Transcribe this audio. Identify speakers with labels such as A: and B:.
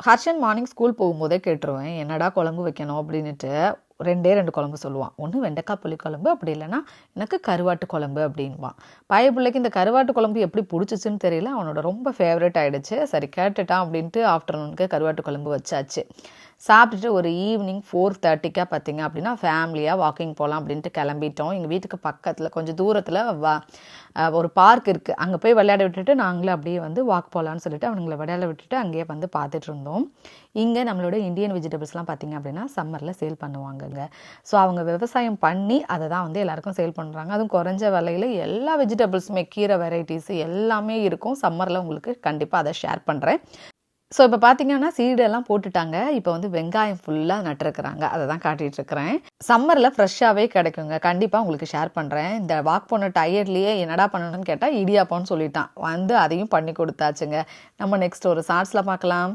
A: Harshan morning school போகும்போதே கேட்டுருவேன், என்னடா குழம்பு வைக்கணும் அப்படின்னுட்டு. 2 குழம்பு சொல்லுவான். ஒன்று வெண்டைக்காய் புளிக்குழம்பு, அப்படி இல்லைன்னா எனக்கு கருவாட்டு குழம்பு அப்படின்வான். பிள்ளைக்கு இந்த கருவாட்டு குழம்பு எப்படி பிடிச்சிச்சின்னு தெரியல, அவனோட ரொம்ப ஃபேவரட் ஆகிடுச்சு. சரி கேட்டுட்டான் அப்படின்ட்டு ஆஃப்டர்நூனுக்கு கருவாட்டு குழம்பு வச்சாச்சு. சாப்பிட்டுட்டு ஒரு ஈவினிங் 4:30 பார்த்தீங்க அப்படின்னா ஃபேமிலியாக வாக்கிங் போகலாம் அப்படின்ட்டு கிளம்பிட்டோம். எங்கள் வீட்டுக்கு பக்கத்தில் கொஞ்சம் தூரத்தில் ஒரு பார்க் இருக்குது. அங்கே போய் விளையாட விட்டுட்டு நாங்களே அப்படியே வந்து வாக் போகலான்னு சொல்லிட்டு அவனுங்களை விளையாட விட்டுட்டு அங்கேயே வந்து பார்த்துட்டு இருந்தோம். இங்கே நம்மளோட இந்தியன் வெஜிடபிள்ஸ்லாம் பார்த்திங்க அப்படின்னா சம்மரில் சேல் பண்ணுவாங்கங்க. ஸோ அவங்க விவசாயம் பண்ணி அதை தான் வந்து எல்லாருக்கும் சேல் பண்ணுறாங்க. அதுவும் குறைஞ்ச விலையில் எல்லா வெஜிடபிள்ஸுமே, கீரை வெரைட்டிஸ் எல்லாமே இருக்கும். சம்மரில் உங்களுக்கு கண்டிப்பாக அதை ஷேர் பண்ணுறேன். ஸோ இப்போ பார்த்தீங்கன்னா சீடெல்லாம் போட்டுட்டாங்க. இப்போ வந்து வெங்காயம் ஃபுல்லாக நட்டுருக்குறாங்க. அதை தான் காட்டிகிட்ருக்கிறேன். சம்மரில் ஃப்ரெஷ்ஷாகவே கிடைக்குங்க. கண்டிப்பாக உங்களுக்கு ஷேர் பண்ணுறேன். இந்த வாக் போன டயர்ட்லேயே என்னடா பண்ணணும்னு கேட்டால் இடியாப்பம்னு சொல்லிட்டான். வந்து அதையும் பண்ணி கொடுத்தாச்சுங்க. நம்ம நெக்ஸ்ட் ஒரு ஷார்ட்ஸில் பார்க்கலாம்.